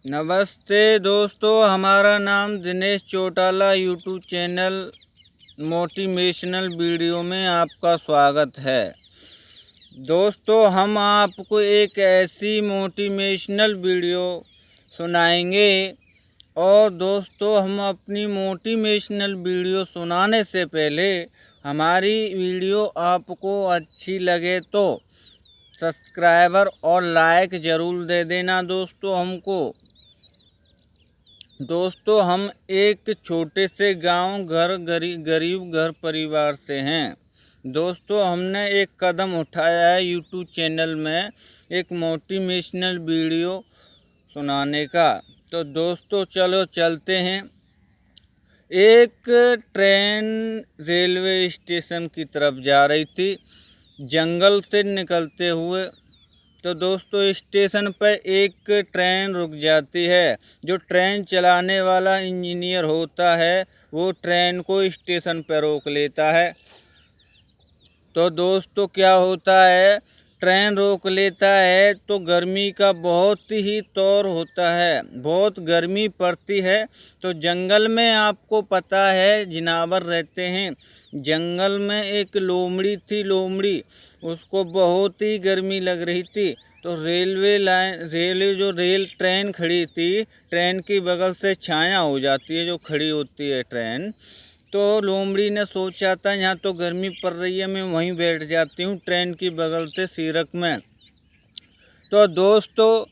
नमस्ते दोस्तों, हमारा नाम Dinesh Chautala. YouTube channel motivational video में आपका स्वागत है। दोस्तों, हम आपको एक ऐसी मोटिवेशनल वीडियो सुनाएंगे और दोस्तों, हम अपनी मोटिवेशनल वीडियो सुनाने से पहले हमारी वीडियो आपको अच्छी लगे तो सब्सक्राइबर और लाइक ज़रूर दे देना। दोस्तों, हम एक छोटे से गांव गरीब घर परिवार से हैं। दोस्तों, हमने एक कदम उठाया है यूट्यूब चैनल में एक मोटिवेशनल वीडियो सुनाने का। तो दोस्तों, चलो चलते हैं। एक ट्रेन रेलवे स्टेशन की तरफ जा रही थी, जंगल से निकलते हुए। तो दोस्तों, स्टेशन पर एक ट्रेन रुक जाती है। जो ट्रेन चलाने वाला इंजीनियर होता है वो ट्रेन को स्टेशन पर रोक लेता है। तो दोस्तों, क्या होता है, ट्रेन रोक लेता है तो गर्मी का बहुत ही तौर होता है, बहुत गर्मी पड़ती है। तो जंगल में आपको पता है जानवर रहते हैं। जंगल में एक लोमड़ी थी। लोमड़ी उसको बहुत ही गर्मी लग रही थी। तो रेल ट्रेन खड़ी थी, ट्रेन की बगल से छाया हो जाती है जो खड़ी होती है ट्रेन। तो लोमड़ी ने सोचा था यहाँ तो गर्मी पड़ रही है, मैं वहीं बैठ जाती हूँ ट्रेन की बगल से सीरक में। तो दोस्तों,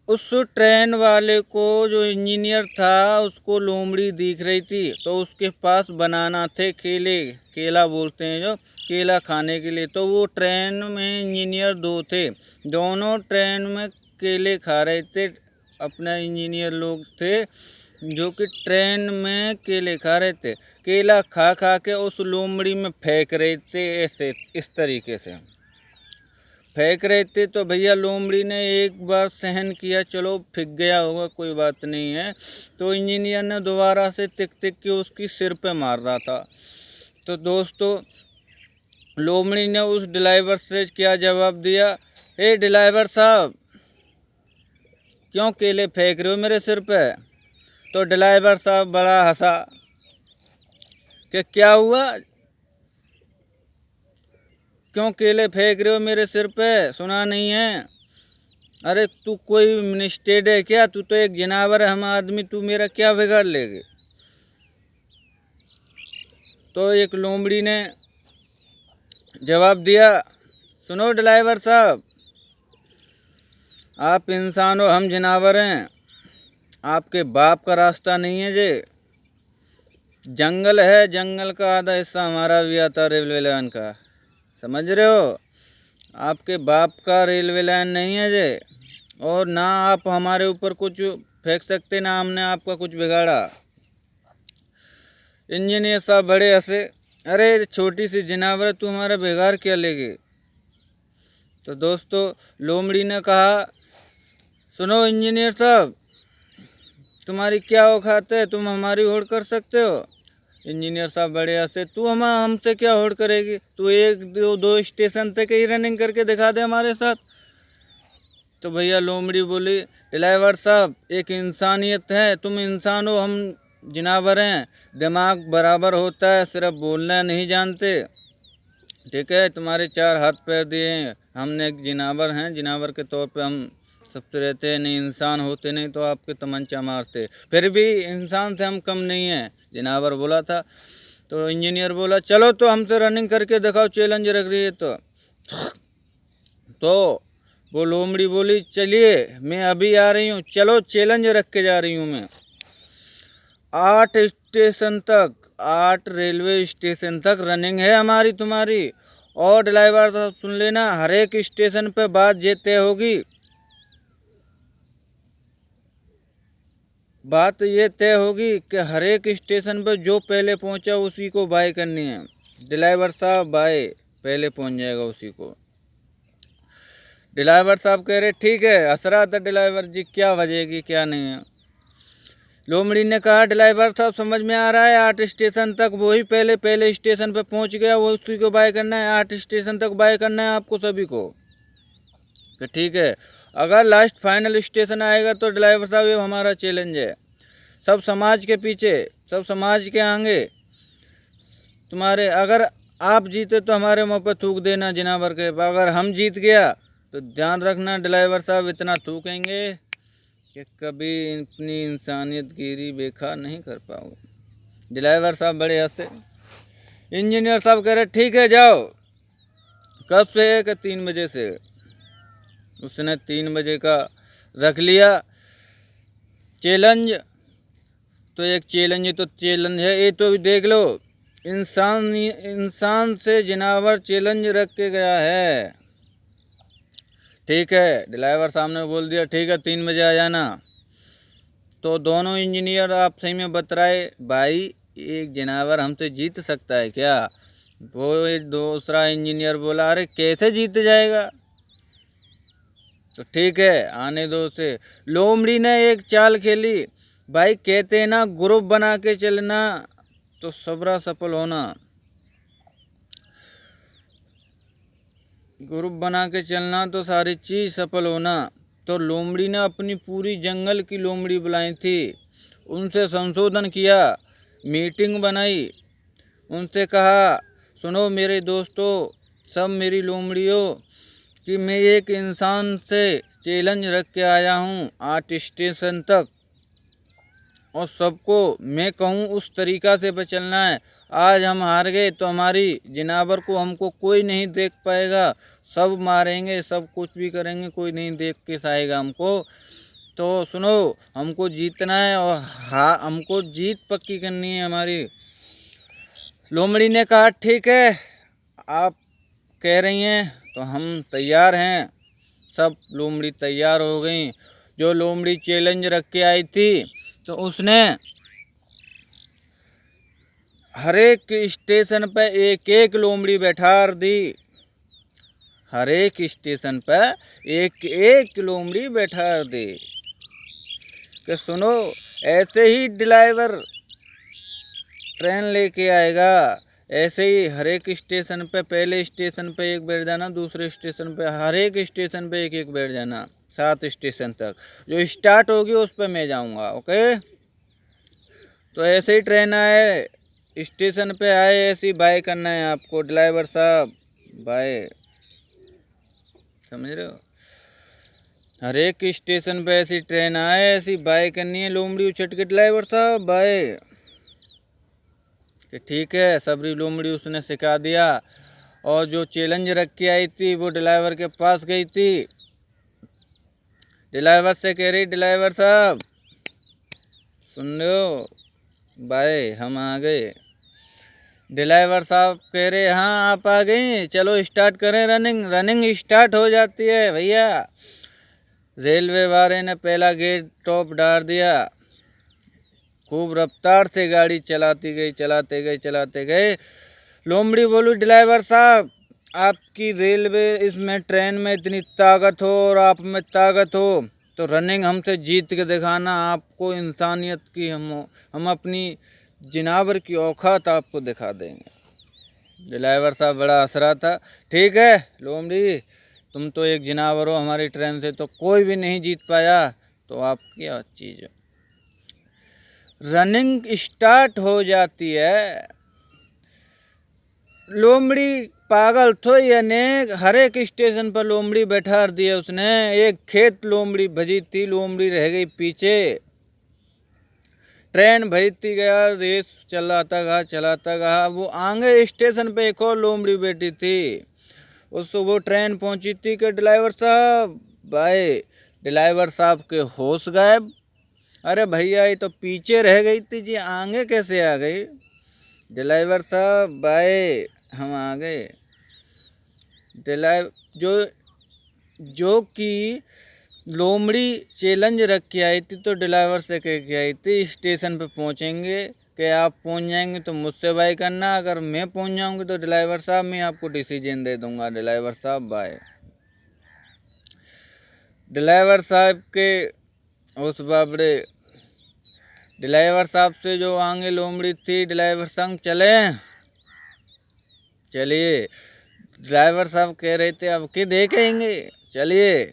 उस ट्रेन वाले को, जो इंजीनियर था, उसको लोमड़ी दिख रही थी। तो उसके पास बनाना थे, केला बोलते हैं जो, केला खाने के लिए। तो वो ट्रेन में इंजीनियर दो थे, दोनों ट्रेन में केले खा रहे थे। अपने इंजीनियर लोग थे जो कि ट्रेन में केले खा रहे थे। केला खा खा के उस लोमड़ी में फेंक रहे थे, ऐसे इस तरीके से फेंक रहे थे। तो भैया लोमड़ी ने एक बार सहन किया, चलो फेंक गया होगा, कोई बात नहीं है। तो इंजीनियर ने दोबारा से तिक तिक के उसकी सिर पे मार रहा था। तो दोस्तों, लोमड़ी ने उस ड्राइवर से क्या जवाब दिया, ए ड्राइवर साहब, क्यों केले फेंक रहे हो मेरे सिर पे? तो ड्राइवर साहब बड़ा हंसा कि क्या हुआ, क्यों केले फेंक रहे हो मेरे सिर पे, सुना नहीं है? अरे तू कोई मिनिस्टेड है क्या? तू तो एक जनावर है, हम आदमी, तू मेरा क्या बिगाड़ लेगे? तो एक लोमड़ी ने जवाब दिया, सुनो ड्राइवर साहब, आप इंसान हो, हम जनावर हैं। आपके बाप का रास्ता नहीं है जे। जंगल है, जंगल का आधा हिस्सा हमारा भी आता, रेलवे लाइन का, समझ रहे हो? आपके बाप का रेलवे लाइन नहीं है जे। और ना आप हमारे ऊपर कुछ फेंक सकते, ना हमने आपका कुछ बिगाड़ा। इंजीनियर साहब बड़े हंसे, अरे छोटी सी जनावर, तू हमारा बिगाड़ क्या लेगे? तो दोस्तों, लोमड़ी ने कहा, सुनो इंजीनियर साहब, तुम्हारी क्या औकात है, तुम हमारी होड़ कर सकते हो? इंजीनियर साहब बड़े हंसे, तू हमसे क्या होड़ करेगी? तू एक दो स्टेशन तक ही रनिंग करके दिखा दे हमारे साथ। तो भैया लोमड़ी बोली, ड्राइवर साहब, एक इंसानियत है, तुम इंसान हो, हम जनावर हैं। दिमाग बराबर होता है, सिर्फ बोलना नहीं जानते। ठीक है, तुम्हारे चार हाथ पैर दिए हैं, हमने एक जनावर हैं, जनावर के तौर पे हम सबसे रहते हैं। नहीं इंसान होते नहीं तो आपके तमंचा मारते, फिर भी इंसान से हम कम नहीं हैं, जनावर बोला था। तो इंजीनियर बोला, चलो तो हमसे रनिंग करके दिखाओ, चैलेंज रख रही है तो वो लोमड़ी बोली, चलिए मैं अभी आ रही हूँ, चलो चैलेंज रख के जा रही हूँ मैं। 8 रेलवे स्टेशन तक रनिंग है हमारी तुम्हारी। और ड्राइवर साहब सुन लेना, हर एक स्टेशन पे बात ये तय होगी, बात ये तय होगी कि हर एक स्टेशन पर जो पहले पहुंचा उसी को बाय करनी है। ड्राइवर साहब बाय, पहले पहुंच जाएगा उसी को। ड्राइवर साहब कह रहे, ठीक है। हंस था ड्राइवर जी, क्या बजेगी क्या नहीं है। लोमड़ी ने कहा, ड्राइवर साहब समझ में आ रहा है, 8 स्टेशन तक वही पहले स्टेशन पे पहुंच गया, वो उसी को बाय करना है, 8 स्टेशन तक बाय करना है आपको सभी को। कि ठीक है, अगर लास्ट फाइनल स्टेशन आएगा तो ड्राइवर साहब ये हमारा चैलेंज है, सब समाज के पीछे, सब समाज के आगे तुम्हारे, अगर आप जीते तो हमारे मुँह पर थूक देना जिनावर के, अगर हम जीत गया तो ध्यान रखना ड्राइवर साहब इतना थूकेंगे कि कभी इतनी इंसानियत गिरी बेकार नहीं कर पाओगे। ड्राइवर साहब बड़े हंसे। इंजीनियर साहब कह रहे ठीक है जाओ। कब से? कि 3 बजे से। उसने 3 बजे का रख लिया चैलेंज। तो एक चैलेंज तो चैलेंज है, ये तो देख लो, इंसान से जिनावर चैलेंज रख के गया है। ठीक है, ड्राइवर साहब ने बोल दिया ठीक है 3 बजे आ जाना। तो दोनों इंजीनियर आप सही में बतराए, भाई एक जिनावर हमसे जीत सकता है क्या? वो दूसरा इंजीनियर बोला अरे कैसे जीत जाएगा? तो ठीक है आने दो उसे। लोमड़ी ने एक चाल खेली, भाई कहते हैं ना ग्रुप बना के चलना तो सबरा सफल होना, ग्रुप बना के चलना तो सारी चीज़ सफल होना। तो लोमड़ी ने अपनी पूरी जंगल की लोमड़ी बुलाई थी, उनसे संशोधन किया, मीटिंग बनाई, उनसे कहा सुनो मेरे दोस्तों, सब मेरी लोमड़ियों, कि मैं एक इंसान से चैलेंज रख के आया हूँ 8 स्टेशन तक, और सबको मैं कहूँ उस तरीक़ा से चलना है। आज हम हार गए तो हमारी जिनावर को हमको कोई नहीं देख पाएगा, सब मारेंगे, सब कुछ भी करेंगे, कोई नहीं देख के सहेगा हमको। तो सुनो हमको जीतना है और हमको जीत पक्की करनी है हमारी। लोमड़ी ने कहा ठीक है आप कह रही हैं तो हम तैयार हैं। सब लोमड़ी तैयार हो गई। जो लोमड़ी चैलेंज रख के आई थी तो उसने हर एक स्टेशन पे एक एक लोमड़ी बैठा दी, हर एक स्टेशन पे एक एक लोमड़ी बैठा दी। कि सुनो ऐसे ही ड्राइवर ट्रेन लेके आएगा, ऐसे ही हर एक स्टेशन पे, पहले स्टेशन पे एक बैठ जाना, दूसरे स्टेशन पे, हर एक स्टेशन पे एक एक बैठ जाना, 7 स्टेशन तक। जो स्टार्ट होगी उस पर मैं जाऊंगा। ओके। तो ऐसे ही ट्रेन आए, स्टेशन पे आए, ऐसी बाय करना है आपको ड्राइवर साहब, बाय, समझ रहे हो? हर एक स्टेशन पे ऐसी ट्रेन आए, ऐसी बाय करनी है। लोमड़ी उछट के ड्राइवर साहब बाय। कि ठीक है, सबरी लोमड़ी उसने सिखा दिया। और जो चैलेंज रख के आई थी वो ड्राइवर के पास गई थी, ड्राइवर से कह रही ड्राइवर साहब सुन लो बाय हम आ गए। ड्राइवर साहब कह रहे हाँ आप आ गई, चलो स्टार्ट करें रनिंग। रनिंग स्टार्ट हो जाती है भैया। रेलवे वाले ने पहला गेट टॉप डाल दिया, खूब रफ्तार से गाड़ी चलाते गए। लोमड़ी बोली ड्राइवर साहब आपकी रेलवे इसमें ट्रेन में इतनी ताकत हो और आप में ताकत हो तो रनिंग हमसे जीत के दिखाना, आपको इंसानियत की हम अपनी जिनावर की औकात आपको दिखा देंगे। ड्राइवर साहब बड़ा हंस रहा था। ठीक है लोमड़ी तुम तो एक जिनावर हो, हमारी ट्रेन से तो कोई भी नहीं जीत पाया, तो आपकी क्या चीज़ है। रनिंग स्टार्ट हो जाती है। लोमड़ी पागल थो, यानी हर एक स्टेशन पर लोमड़ी बैठा दिया उसने। एक खेत लोमड़ी भजी थी, लोमड़ी रह गई पीछे। ट्रेन भजती गया, रेस चलाता गया। वो आगे स्टेशन पे एक और लोमड़ी बैठी थी, उसको वो ट्रेन पहुंची थी कि ड्राइवर साहब भाई, ड्राइवर साहब के होश गायब। अरे भैया ये तो पीछे रह गई थी जी, आगे कैसे आ गई? ड्राइवर साहब भाई हम आ गए। जो कि लोमड़ी चैलेंज रख के आई थी तो ड्राइवर से कह के आई थी स्टेशन पे पहुंचेंगे कि आप पहुंच जाएंगे तो मुझसे बाय करना, अगर मैं पहुंच जाऊंगी तो ड्राइवर साहब मैं आपको डिसीजन दे दूंगा। ड्राइवर साहब बाय। ड्राइवर साहब के उस बाबड़े ड्राइवर साहब से जो आगे लोमड़ी थी, ड्राइवर संग चलिए। ड्राइवर साहब कह रहे थे अब के देखेंगे, चलिए।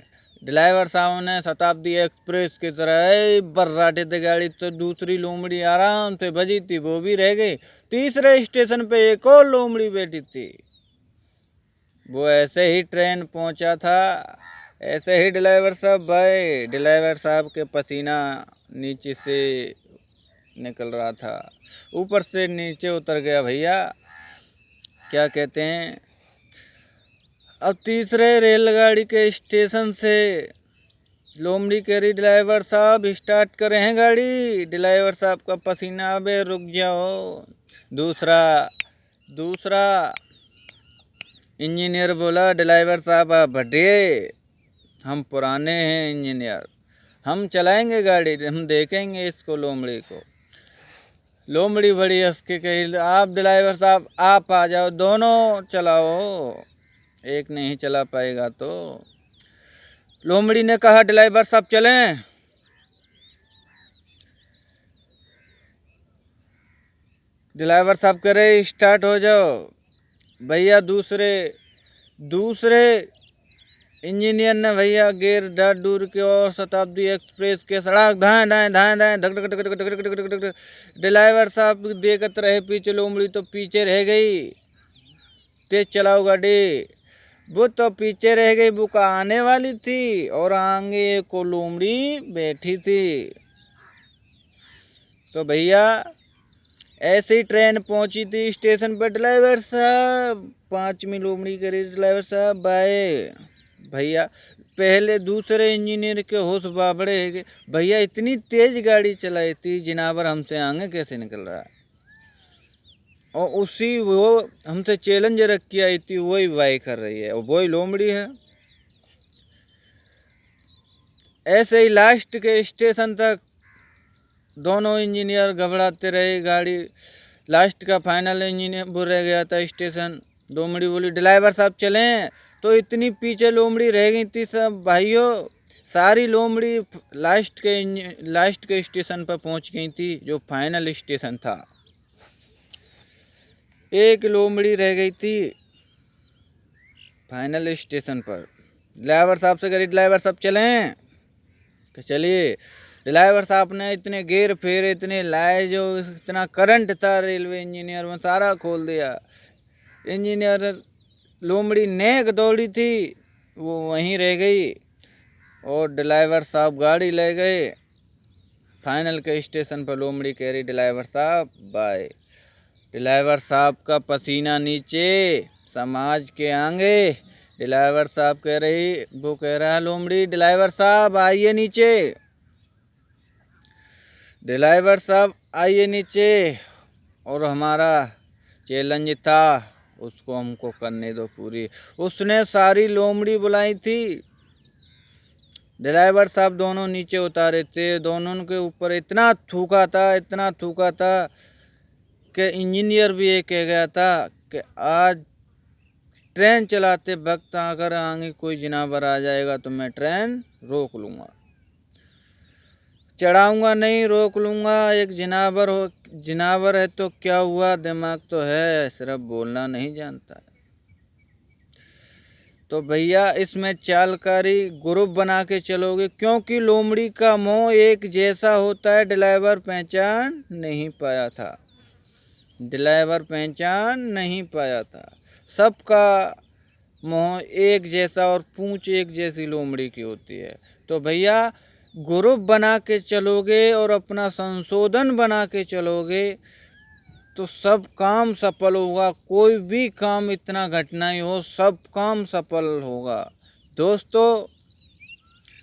ड्राइवर साहब ने शताब्दी एक्सप्रेस की तरह बर्राटे थे गाड़ी, तो दूसरी लोमड़ी आराम से बजी थी, वो भी रह गई। तीसरे स्टेशन पे एक और लोमड़ी बैठी थी। वो ऐसे ही ट्रेन पहुंचा था, ऐसे ही ड्राइवर साहब भाई, ड्राइवर साहब के पसीना नीचे से निकल रहा था, ऊपर से नीचे उतर गया भैया, क्या कहते हैं। अब तीसरे रेलगाड़ी के स्टेशन से लोमड़ी कह रही, ड्राइवर साहब स्टार्ट करें हैं गाड़ी। ड्राइवर साहब का पसीना, अबे रुक जाओ। दूसरा इंजीनियर बोला, ड्राइवर साहब आप हटिए, हम पुराने हैं इंजीनियर, हम चलाएंगे गाड़ी, हम देखेंगे इसको लोमड़ी को। लोमड़ी बड़ी हंस के कही, आप ड्राइवर साहब आप आ जाओ, दोनों चलाओ, एक नहीं चला पाएगा तो। लोमड़ी ने कहा, ड्राइवर साहब चलें। ड्राइवर साहब कह रहे, स्टार्ट हो जाओ भैया। दूसरे इंजीनियर ने भैया गियर डाट दूर के और शताब्दी एक्सप्रेस के सड़क धाए धाए धाए धाए धक धक धक धक धक धक धक। ड्राइवर साहब देखते रहे पीछे, लोमड़ी तो पीछे रह गई। तेज चलाओ गाड़ी। वो तो पीछे रह गई, वो का आने वाली थी और आगे को लोमड़ी बैठी थी। तो भैया ऐसे ही ट्रेन पहुंची थी स्टेशन पर। ड्राइवर साहब 5वीं लोमड़ी करे, ड्राइवर साहब बाय। भैया पहले दूसरे इंजीनियर के होश बाबड़े है, भैया इतनी तेज गाड़ी चलाई थी, जिनावर हमसे आगे कैसे निकल रहा है। और उसी वो हमसे चैलेंज रख के आई थी, वही वाई कर रही है और वही लोमड़ी है। ऐसे ही लास्ट के स्टेशन तक दोनों इंजीनियर घबराते रहे। गाड़ी लास्ट का फाइनल इंजीनियर वो रह गया था स्टेशन। लोमड़ी बोली, ड्राइवर साहब चलें। तो इतनी पीछे लोमड़ी रह गई थी सब भाइयों, सारी लोमड़ी लास्ट के स्टेशन पर पहुंच गई थी, जो फाइनल स्टेशन था। एक लोमड़ी रह गई थी फाइनल स्टेशन पर। ड्राइवर साहब से करी, ड्राइवर साहब चलें। चलिए। ड्राइवर साहब ने इतने गेयर फेरे, इतने लाए, जो इतना करंट था रेलवे इंजीनियर में, सारा खोल दिया। इंजीनियर लोमड़ी नेक दौड़ी थी, वो वहीं रह गई और ड्राइवर साहब गाड़ी ले गए फाइनल के स्टेशन पर। लोमड़ी कह रही, ड्राइवर साहब बाय। ड्राइवर साहब का पसीना नीचे, समाज के आगे। ड्राइवर साहब कह रही, वो कह रहा है लोमड़ी, ड्राइवर साहब आइए नीचे, ड्राइवर साहब आइए नीचे, और हमारा चैलेंज था उसको हमको करने दो पूरी। उसने सारी लोमड़ी बुलाई थी। ड्राइवर साहब दोनों नीचे उतारे थे, दोनों के ऊपर इतना थूका था कि इंजीनियर भी ये कह गया था कि आज ट्रेन चलाते वक्त अगर आगे कोई जिनावर आ जाएगा तो मैं ट्रेन रोक लूँगा, चढ़ाऊँगा नहीं, रोक लूँगा। एक जिनावर है तो क्या हुआ, दिमाग तो है, सिर्फ बोलना नहीं जानता। तो भैया इसमें चालकारी ग्रुप बना के चलोगे, क्योंकि लोमड़ी का मुँह एक जैसा होता है। ड्राइवर पहचान नहीं पाया था, सबका मुँह एक जैसा और पूंछ एक जैसी लोमड़ी की होती है। तो भैया ग्रुप बना के चलोगे और अपना संशोधन बना के चलोगे तो सब काम सफल होगा। कोई भी काम इतना घटना ही हो, सब काम सफल होगा। दोस्तों,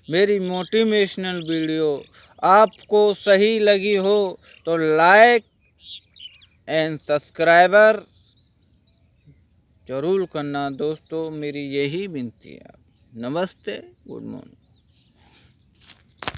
मेरी मोटिवेशनल वीडियो आपको सही लगी हो तो लाइक एंड सब्सक्राइबर जरूर करना दोस्तों, मेरी यही विनती है। नमस्ते, गुड मॉर्निंग।